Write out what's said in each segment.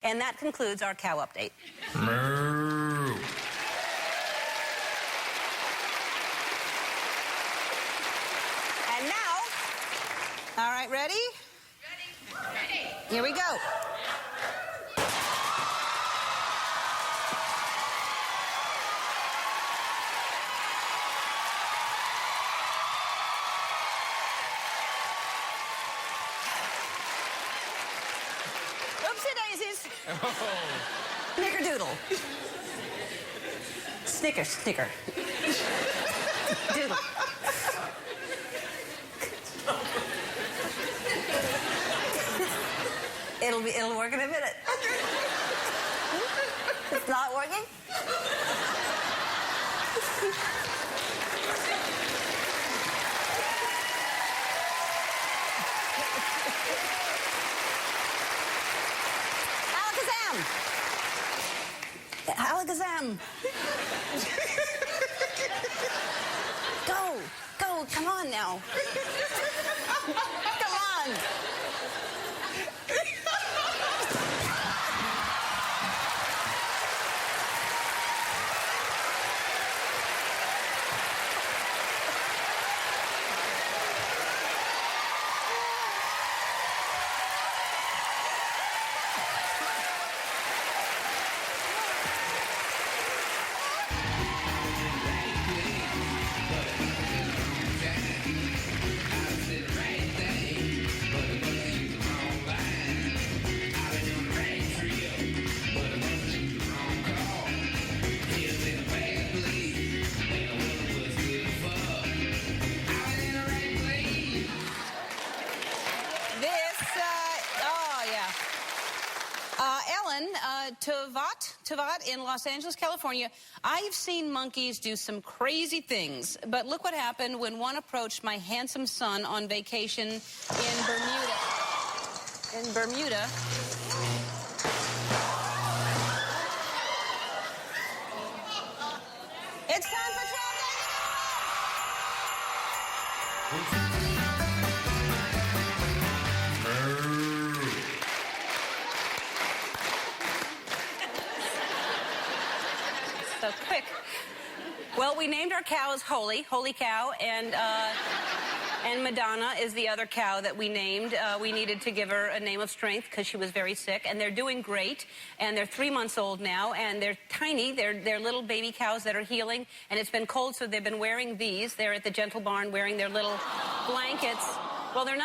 And that concludes our cow update. Moo. And now, all right, ready? Ready. Here we go. Oopsie daisies. Oh. Snickerdoodle. Snicker. Doodle. It'll work in a minute. It's not working? Alakazam! Go, come on now. Come on. Ellen DeGeneres in Los Angeles, California. I've seen monkeys do some crazy things, but look what happened when one approached my handsome son on vacation in Bermuda. It's time for so quick. Well, we named our cows Holy Cow, and Madonna is the other cow that we named. We needed to give her a name of strength because she was very sick, and they're doing great, and they're 3 months old now, and they're tiny. They're little baby cows that are healing, and it's been cold, so they've been wearing these. They're at the Gentle Barn wearing their little blankets. Well, they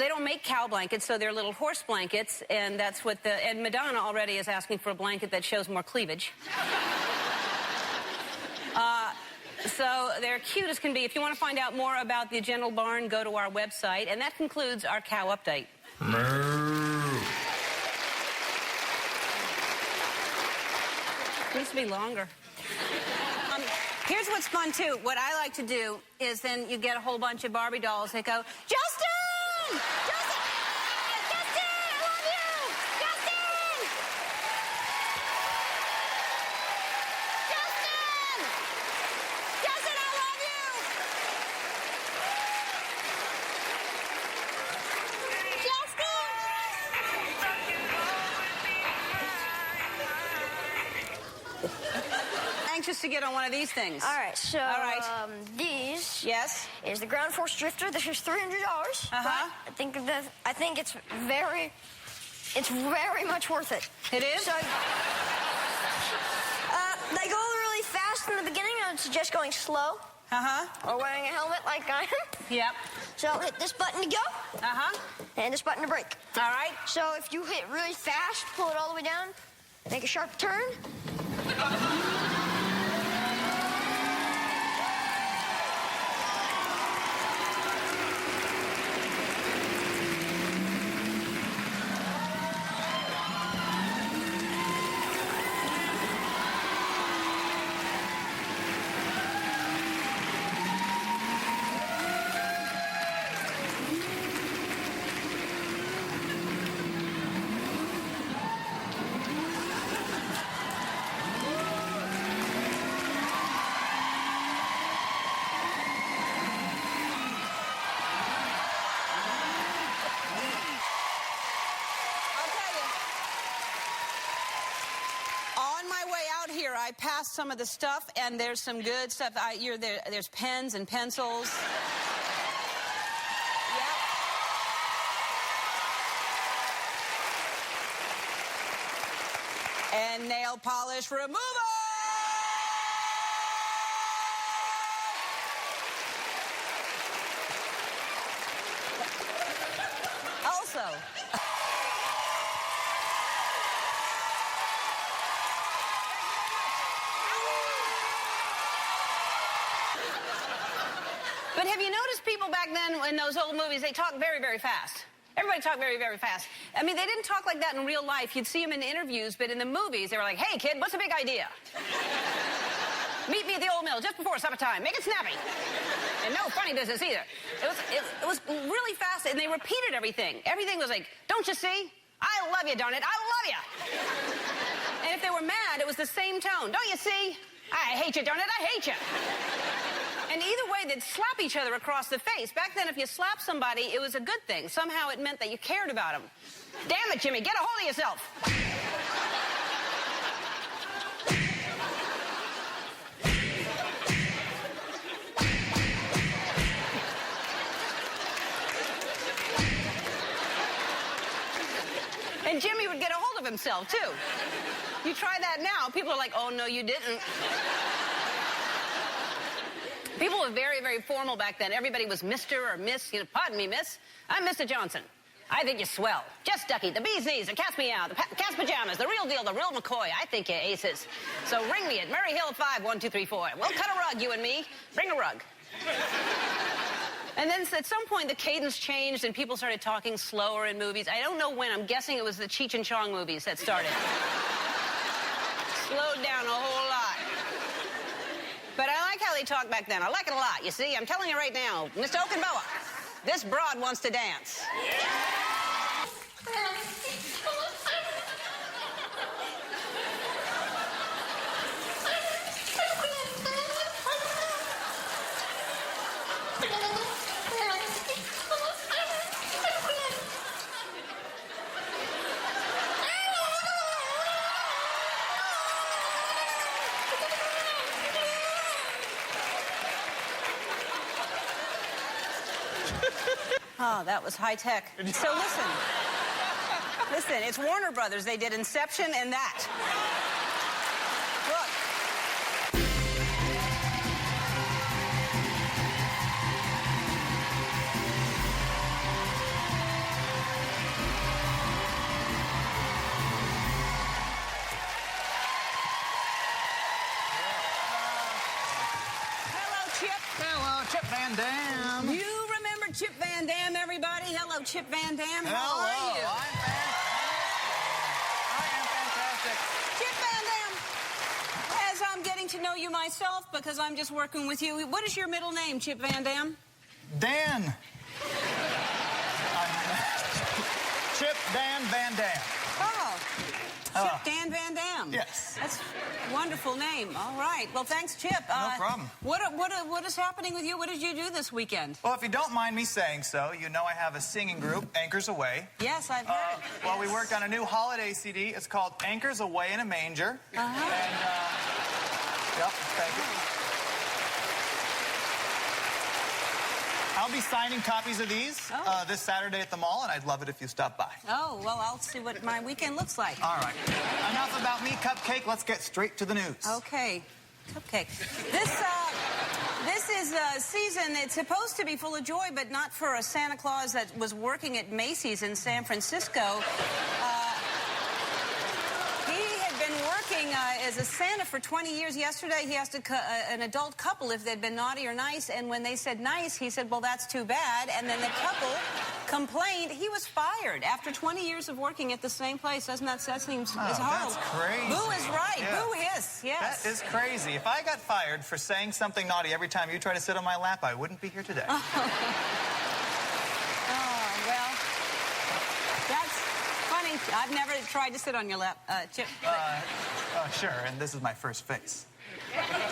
don't make cow blankets, so they're little horse blankets, and that's what and Madonna already is asking for a blanket that shows more cleavage. So they're cute as can be. If you want to find out more about the Gentle Barn, go to our website. And that concludes our cow update. Needs to be longer. Here's what's fun, too. What I like to do is then you get a whole bunch of Barbie dolls that go, Justin! Justin! Justin! I love you! Justin! Justin! Justin, I love you! Anxious to get on one of these things. All right, so these is the Ground Force Drifter. This is $300. Uh-huh. I think it's very much worth it. It is? So they go really fast in the beginning. I would suggest going slow. Uh-huh. Or wearing a helmet like I am. Yep. So hit this button to go. Uh-huh. And this button to brake. All right. So if you hit really fast, pull it all the way down, make a sharp turn. my way out here, I passed some of the stuff, and there's some good stuff. There's pens and pencils. Yep. And nail polish remover. Also. But have you noticed people back then in those old movies, they talk very, very fast. Everybody talked very, very fast. I mean, they didn't talk like that in real life. You'd see them in interviews, but in the movies, they were like, hey, kid, what's the big idea? Meet me at the old mill just before supper time. Make it snappy. And no funny business either. It was really fast, and they repeated everything. Everything was like, don't you see? I love you, darn it. I love you. And if they were mad, it was the same tone. Don't you see? I hate you, darn it. I hate you. And either way, they'd slap each other across the face. Back then, if you slapped somebody, it was a good thing. Somehow it meant that you cared about them. Damn it, Jimmy, get a hold of yourself. And Jimmy would get a hold of himself, too. You try that now, people are like, oh, no, you didn't. People were very, very formal back then. Everybody was Mr. or Miss. You know, pardon me, miss. I'm Mr. Johnson. I think you're swell. Just Ducky, the bee's knees, the cat's meow, the cat's pajamas, the real deal, the real McCoy. I think you're aces. So ring me at Murray Hill 51234. We'll cut a rug, you and me. Bring a rug. And then at some point, the cadence changed and people started talking slower in movies. I don't know when. I'm guessing it was the Cheech and Chong movies that started. Slowed down a whole lot. But I like how they talked back then. I like it a lot, you see. I'm telling you right now, Mr. Okenboa, this broad wants to dance. Oh, that was high tech. So listen, it's Warner Brothers. They did Inception and that. Look. Hello, Chip. Hello, Chip Van Dam. You remember Chip Van Dam, everybody? Hello, Chip Van Dam. How Hello. are you? I am fantastic. Chip Van Dam, as I'm getting to know you myself, because I'm just working with you, what is your middle name, Chip Van Dam? Dan. Chip Dan Van Dam. Oh, Chip Dan Van Dam. Yes. That's a wonderful name. All right. Well, thanks, Chip. No problem. What is happening with you? What did you do this weekend? Well, if you don't mind me saying so, you know I have a singing group, Anchors Away. Yes, I've heard. Well, we worked on a new holiday CD. It's called Anchors Away in a Manger. Uh-huh. And, yep, thank you. I'll be signing copies of these this Saturday at the mall, and I'd love it if you stop by. Oh, well, I'll see what my weekend looks like. All right. Enough about me, Cupcake. Let's get straight to the news. Okay. Cupcake. This is a season, it's supposed to be full of joy, but not for a Santa Claus that was working at Macy's in San Francisco. He had been working as a Santa for 20 years. Yesterday, he asked an adult couple if they'd been naughty or nice, and when they said nice, he said, well, that's too bad. And then the couple complained. He was fired after 20 years of working at the same place. Doesn't that seem it's horrible? That's crazy. Boo is right. Yeah. Boo hiss. Yes. That is crazy. If I got fired for saying something naughty every time you try to sit on my lap, I wouldn't be here today. Oh, well, that's funny. I've never tried to sit on your lap, Chip. Sure, and this is my first face.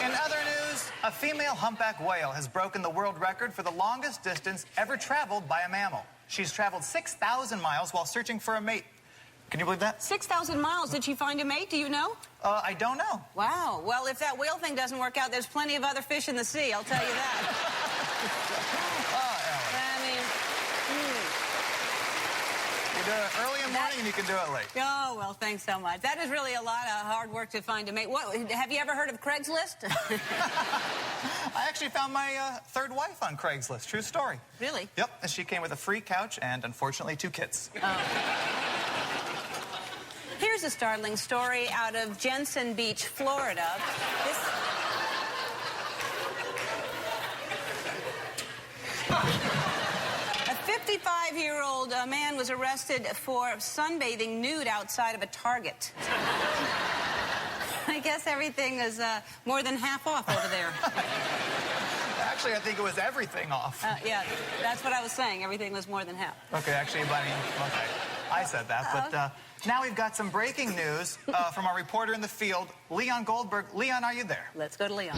In other news, a female humpback whale has broken the world record for the longest distance ever traveled by a mammal. She's traveled 6,000 miles while searching for a mate. Can you believe that? 6,000 miles. Did she find a mate? Do you know? I don't know. Wow. Well, if that whale thing doesn't work out, there's plenty of other fish in the sea, I'll tell you that. I mean, You do it early in the morning and you can do it late. oh, well, thanks so much. That is really a lot of hard work to find a mate. What, have you ever heard of Craigslist? I actually found my third wife on Craigslist. True story. Really? Yep, and she came with a free couch and, unfortunately, 2 kids. Here's a startling story out of Jensen Beach, Florida. A 55-year-old man was arrested for sunbathing nude outside of a Target. I guess everything is more than half off over there. Actually, I think it was everything off. Yeah, that's what I was saying. Everything was more than half. Okay, actually, I mean, okay, I said that, but now we've got some breaking news from our reporter in the field, Leon Goldberg. Leon, are you there? Let's go to Leon.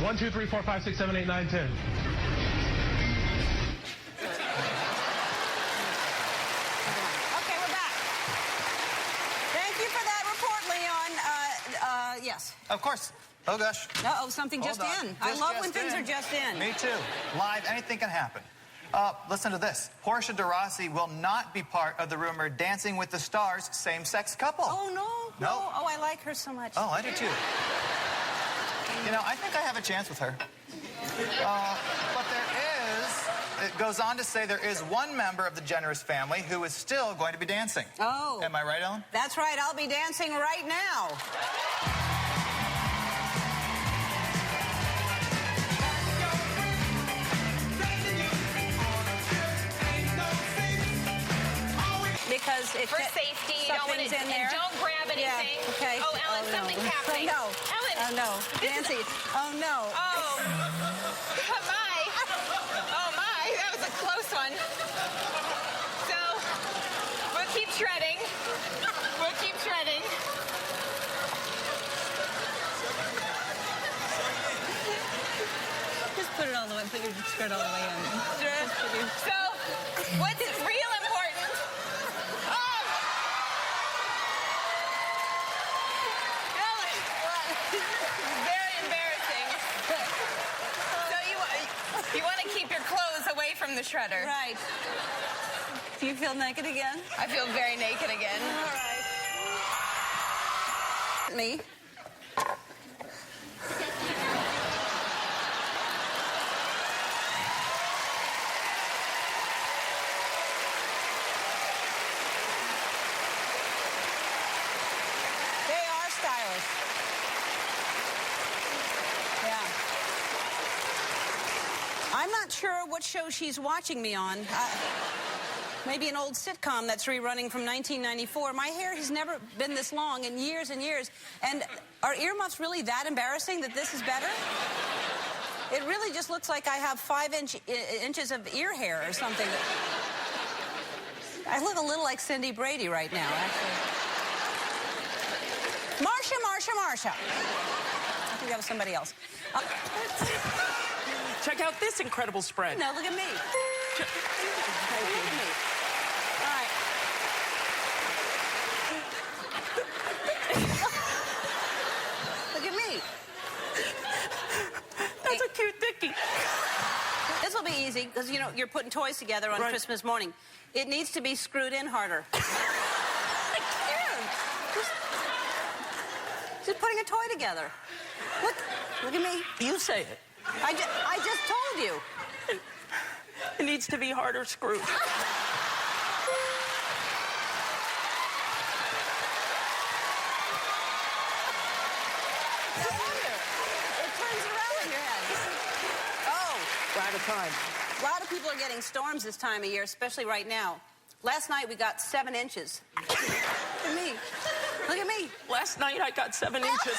1, 2, 3, 4, 5, 6, 7, 8, 9, 10. Okay, we're back. Thank you for that report, Leon. Yes. Of course. Oh, gosh. Uh-oh, something just Hold on. in. I This love just when things in. are just in. Me too. Live, anything can happen. Listen to this. Portia de Rossi will not be part of the rumored Dancing with the Stars same-sex couple. Oh, no. No. Oh, I like her so much. Oh, I do too. You know, I think I have a chance with her. But it goes on to say there is one member of the DeGeneres family who is still going to be dancing. Oh. Am I right, Ellen? That's right. I'll be dancing right now. Because if For safety, you don't want something's to, in there. and don't grab anything. Yeah, okay. Oh, Ellen, no. something's happening. Oh, no. Ellen. Oh, no. Nancy. Oh, no. Oh, my. Oh, my. That was a close one. So, we'll keep shredding. We'll keep shredding. Just put it all the way. Put your skirt all the way in. So, what's real important? Oh! Ellen, very embarrassing. So you want to keep your clothes away from the shredder. Right. Do you feel naked again? I feel very naked again. All right. Me. They are stylish. Yeah. I'm not sure what show she's watching me on. Maybe an old sitcom that's rerunning from 1994. My hair has never been this long in years and years. And are earmuffs really that embarrassing that this is better? It really just looks like I have 5 inches of ear hair or something. I look a little like Cindy Brady right now, actually. Marsha, Marsha, Marsha. I think that was somebody else. Check out this incredible spread. No, look at me. Look at me. All right. Look at me. That's a cute dickie. This will be easy because, you know, you're putting toys together on Right. Christmas morning. It needs to be screwed in harder. I can't. Just putting a toy together. Look at me. You say it. I just told you. It needs to be harder screwed. No wonder. It turns around in your head. Oh. Right of time. A lot of people are getting storms this time of year, especially right now. Last night we got 7 inches. Look at me. Look at me. Last night I got 7 inches.